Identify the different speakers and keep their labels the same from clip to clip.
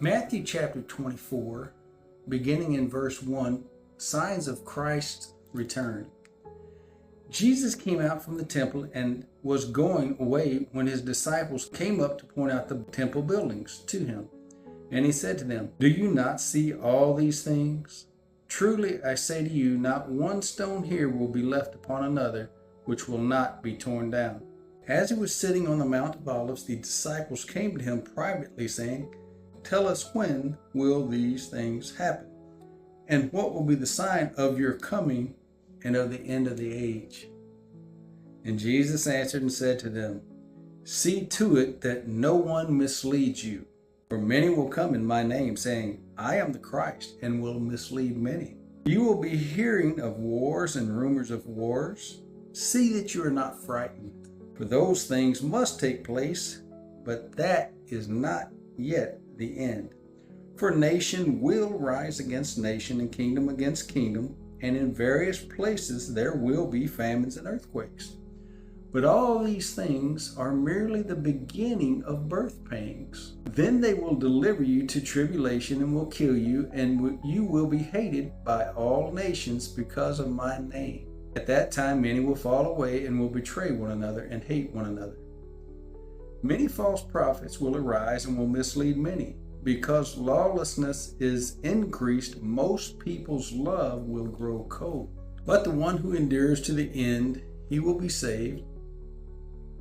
Speaker 1: Matthew chapter 24, beginning in verse 1, signs of Christ's return. Jesus came out from the temple and was going away when his disciples came up to point out the temple buildings to him. And he said to them, "Do you not see all these things? Truly I say to you, not one stone here will be left upon another, which will not be torn down." As he was sitting on the Mount of Olives, the disciples came to him privately, saying, "Tell us, when will these things happen? And what will be the sign of your coming and of the end of the age?" And Jesus answered and said to them, "See to it that no one misleads you. For many will come in my name, saying, 'I am the Christ,' and will mislead many. You will be hearing of wars and rumors of wars. See that you are not frightened. For those things must take place, but that is not yet the end. For nation will rise against nation and kingdom against kingdom, and in various places there will be famines and earthquakes. But all these things are merely the beginning of birth pangs. Then they will deliver you to tribulation and will kill you, and you will be hated by all nations because of my name. At that time many will fall away and will betray one another and hate one another. Many false prophets will arise and will mislead many. Because lawlessness is increased, most people's love will grow cold. But the one who endures to the end, he will be saved.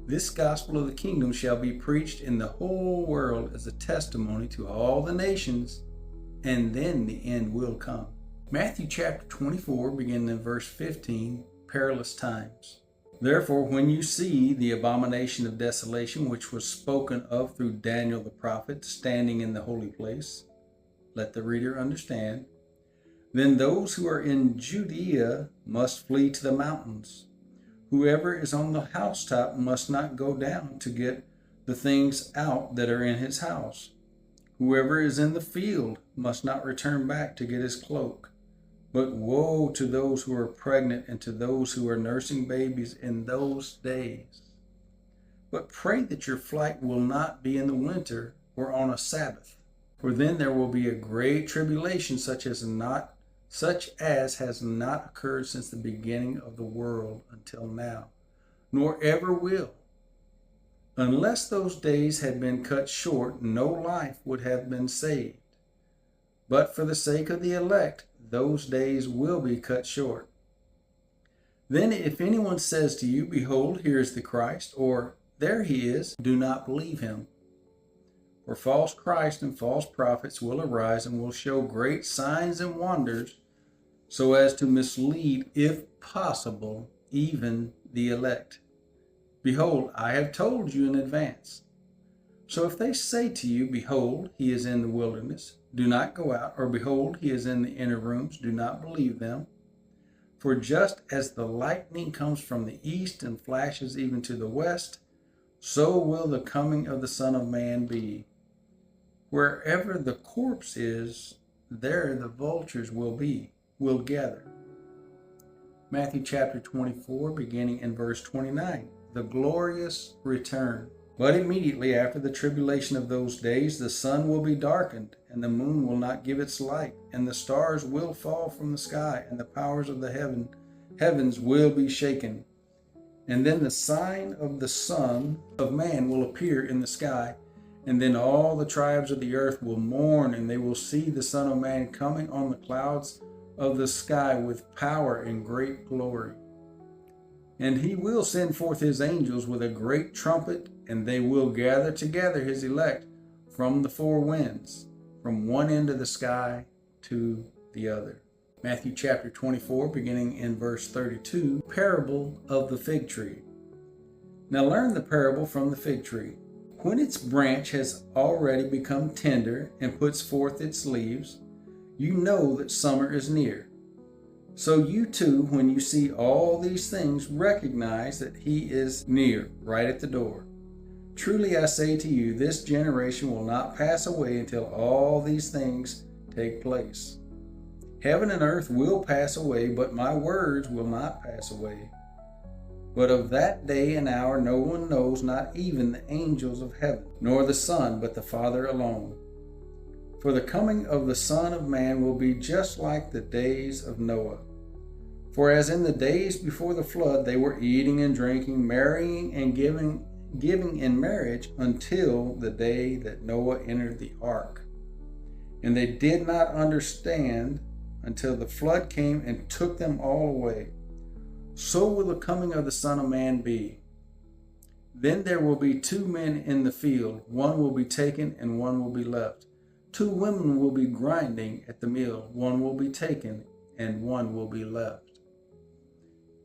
Speaker 1: This gospel of the kingdom shall be preached in the whole world as a testimony to all the nations, and then the end will come. Matthew chapter 24, beginning in verse 15, perilous times. Therefore, when you see the abomination of desolation, which was spoken of through Daniel the prophet, standing in the holy place, let the reader understand. Then those who are in Judea must flee to the mountains. Whoever is on the housetop must not go down to get the things out that are in his house. Whoever is in the field must not return back to get his cloak. But woe to those who are pregnant and to those who are nursing babies in those days. But pray that your flight will not be in the winter or on a Sabbath, for then there will be a great tribulation such as has not occurred since the beginning of the world until now, nor ever will. Unless those days had been cut short, no life would have been saved. But for the sake of the elect, those days will be cut short. Then if anyone says to you, 'Behold, here is the Christ,' or 'There he is,' do not believe him. For false Christs and false prophets will arise and will show great signs and wonders, so as to mislead, if possible, even the elect. Behold, I have told you in advance. So if they say to you, 'Behold, he is in the wilderness,' do not go out, or 'Behold, he is in the inner rooms,' do not believe them. For just as the lightning comes from the east and flashes even to the west, so will the coming of the Son of Man be. Wherever the corpse is, there the vultures will gather." Matthew chapter 24, beginning in verse 29, the glorious return. "But immediately after the tribulation of those days, the sun will be darkened, and the moon will not give its light, and the stars will fall from the sky, and the powers of the heavens will be shaken. And then the sign of the Son of Man will appear in the sky, and then all the tribes of the earth will mourn, and they will see the Son of Man coming on the clouds of the sky with power and great glory. And he will send forth his angels with a great trumpet, and they will gather together his elect from the four winds, from one end of the sky to the other." Matthew chapter 24, beginning in verse 32, parable of the fig tree. "Now learn the parable from the fig tree. When its branch has already become tender and puts forth its leaves, you know that summer is near. So you too, when you see all these things, recognize that he is near, right at the door. Truly I say to you, this generation will not pass away until all these things take place. Heaven and earth will pass away, but my words will not pass away. But of that day and hour no one knows, not even the angels of heaven, nor the Son, but the Father alone. For the coming of the Son of Man will be just like the days of Noah. For as in the days before the flood, they were eating and drinking, marrying and giving in marriage until the day that Noah entered the ark. And they did not understand until the flood came and took them all away. So will the coming of the Son of Man be. Then there will be 2 men in the field, one will be taken and one will be left. 2 women will be grinding at the mill, one will be taken and one will be left.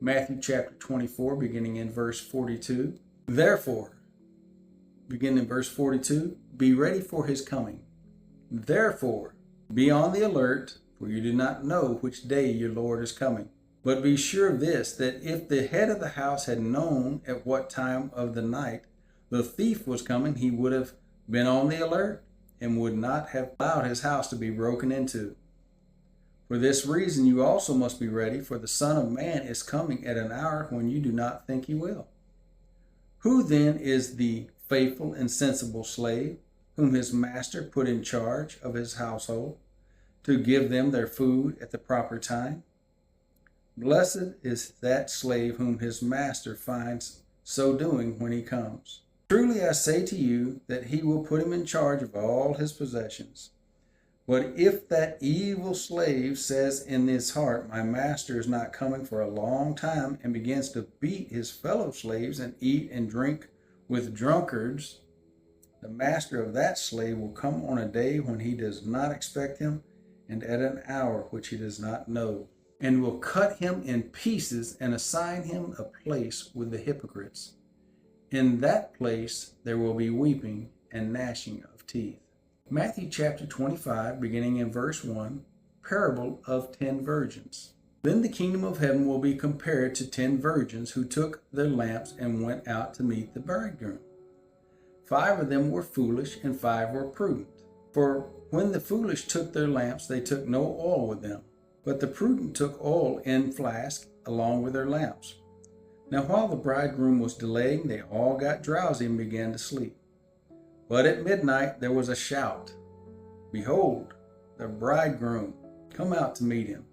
Speaker 1: Matthew chapter 24, beginning in verse 42. Therefore, begin in verse 42, be ready for his coming. Therefore, be on the alert, for you do not know which day your Lord is coming. But be sure of this, that if the head of the house had known at what time of the night the thief was coming, he would have been on the alert and would not have allowed his house to be broken into. For this reason you also must be ready, for the Son of Man is coming at an hour when you do not think he will. Who then is the faithful and sensible slave, whom his master put in charge of his household, to give them their food at the proper time? Blessed is that slave whom his master finds so doing when he comes. Truly I say to you that he will put him in charge of all his possessions. But if that evil slave says in his heart, my master is not coming for a long time, and begins to beat his fellow slaves and eat and drink with drunkards, the master of that slave will come on a day when he does not expect him, and at an hour which he does not know, and will cut him in pieces and assign him a place with the hypocrites. In that place there will be weeping and gnashing of teeth. Matthew chapter 25, beginning in verse 1, parable of 10 virgins. Then the kingdom of heaven will be compared to 10 virgins who took their lamps and went out to meet the bridegroom. 5 of them were foolish and 5 were prudent. For when the foolish took their lamps, they took no oil with them. But the prudent took oil in flask along with their lamps. Now while the bridegroom was delaying, they all got drowsy and began to sleep. But at midnight there was a shout, behold, the bridegroom, come out to meet him.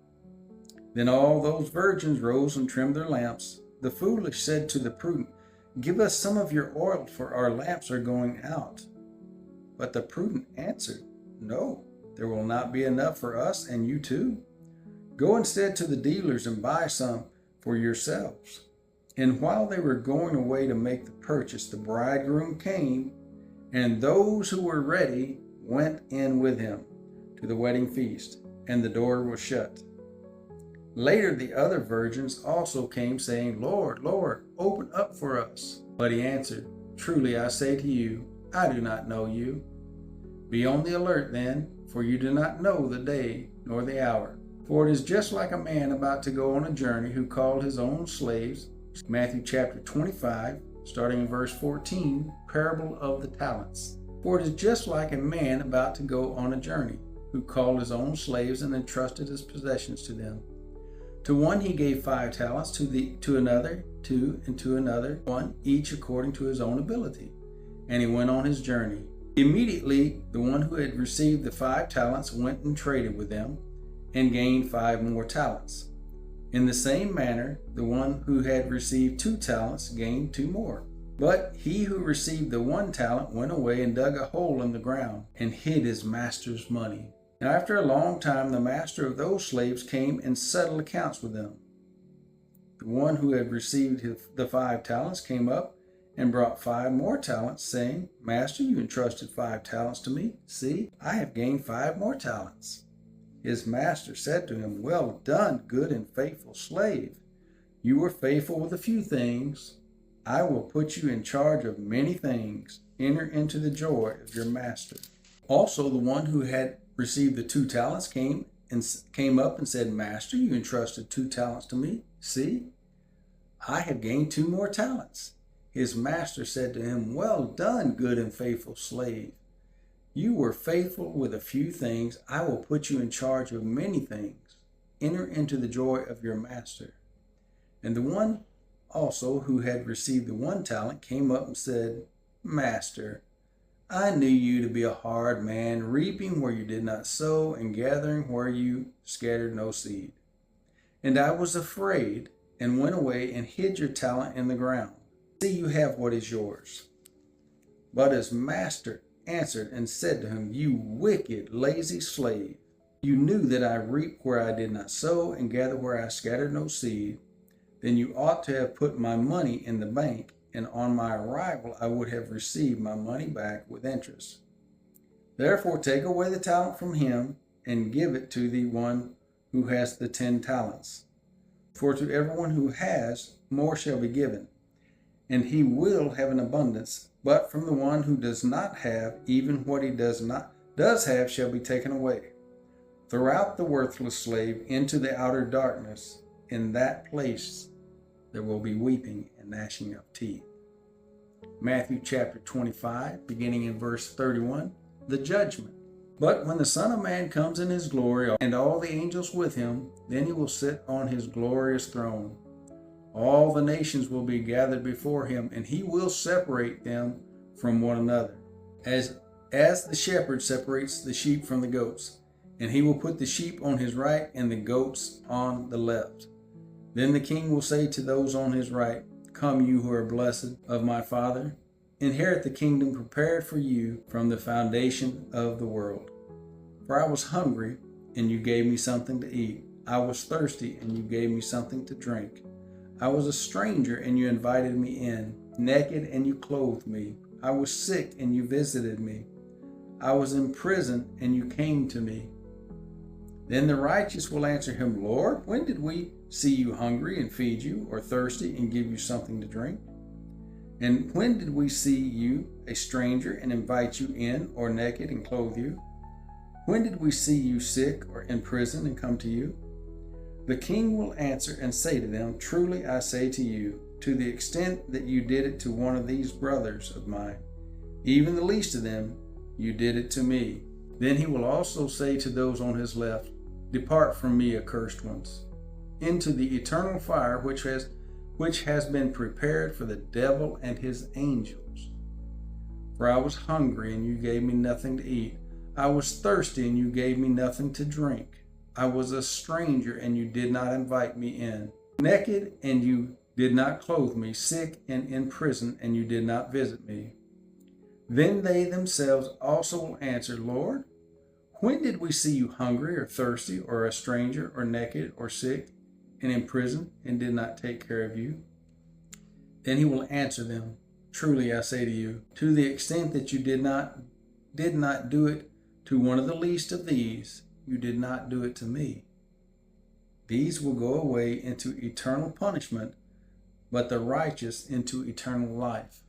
Speaker 1: Then all those virgins rose and trimmed their lamps. The foolish said to the prudent, give us some of your oil, for our lamps are going out. But the prudent answered, no, there will not be enough for us and you too. Go instead to the dealers and buy some for yourselves. And while they were going away to make the purchase, the bridegroom came, and those who were ready went in with him to the wedding feast, and the door was shut. Later the other virgins also came, saying, Lord, Lord, open up for us. But he answered, truly I say to you, I do not know you. Be on the alert then, for you do not know the day nor the hour. For it is just like a man about to go on a journey, who called his own slaves. Matthew chapter 25, starting in verse 14, parable of the talents. For it is just like a man about to go on a journey, who called his own slaves and entrusted his possessions to them. To one he gave 5 talents, to another 2, and to another 1, each according to his own ability. And he went on his journey. Immediately the one who had received the 5 talents went and traded with them, and gained 5 more talents. In the same manner, the one who had received 2 talents gained 2 more. But he who received the 1 talent went away and dug a hole in the ground and hid his master's money. Now after a long time, the master of those slaves came and settled accounts with them. The one who had received the 5 talents came up and brought 5 more talents, saying, Master, you entrusted 5 talents to me. See, I have gained 5 more talents. His master said to him, well done, good and faithful slave. You were faithful with a few things. I will put you in charge of many things. Enter into the joy of your master. Also the one who had received the 2 talents came up and said, Master, you entrusted 2 talents to me. See, I have gained 2 more talents. His master said to him, well done, good and faithful slave. You were faithful with a few things. I will put you in charge of many things. Enter into the joy of your master. And the one also who had received the 1 talent came up and said, Master, I knew you to be a hard man, reaping where you did not sow, and gathering where you scattered no seed. And I was afraid, and went away and hid your talent in the ground. See, you have what is yours. But his master answered and said to him, You wicked, lazy slave, you knew that I reap where I did not sow, and gather where I scattered no seed. Then you ought to have put my money in the bank, and on my arrival I would have received my money back with interest. Therefore take away the talent from him, and give it to the one who has the 10 talents. For to everyone who has, more shall be given, and he will have an abundance. But from the one who does not have, even what he does have shall be taken away. Throw out the worthless slave into the outer darkness. In that place there will be weeping and gnashing of teeth. Matthew chapter 25, beginning in verse 31, the judgment. But when the Son of Man comes in his glory, and all the angels with him, then he will sit on his glorious throne. All the nations will be gathered before him, and he will separate them from one another, as the shepherd separates the sheep from the goats. And he will put the sheep on his right and the goats on the left. Then the king will say to those on his right, Come, you who are blessed of my Father, inherit the kingdom prepared for you from the foundation of the world. For I was hungry, and you gave me something to eat. I was thirsty, and you gave me something to drink. I was a stranger, and you invited me in. Naked, and you clothed me. I was sick, and you visited me. I was in prison, and you came to me. Then the righteous will answer him, Lord, when did we see you hungry and feed you, or thirsty and give you something to drink? And when did we see you a stranger and invite you in, or naked and clothe you? When did we see you sick or in prison and come to you? The king will answer and say to them, Truly I say to you, to the extent that you did it to one of these brothers of mine, even the least of them, you did it to me. Then he will also say to those on his left, Depart from me, accursed ones, into the eternal fire which has been prepared for the devil and his angels. For I was hungry, and you gave me nothing to eat. I was thirsty, and you gave me nothing to drink. I was a stranger, and you did not invite me in. Naked, and you did not clothe me. Sick and in prison, and you did not visit me. Then they themselves also will answer, Lord, when did we see you hungry or thirsty or a stranger or naked or sick and in prison and did not take care of you? Then he will answer them, Truly I say to you, to the extent that you did not do it to one of the least of these, you did not do it to me. These will go away into eternal punishment, but the righteous into eternal life.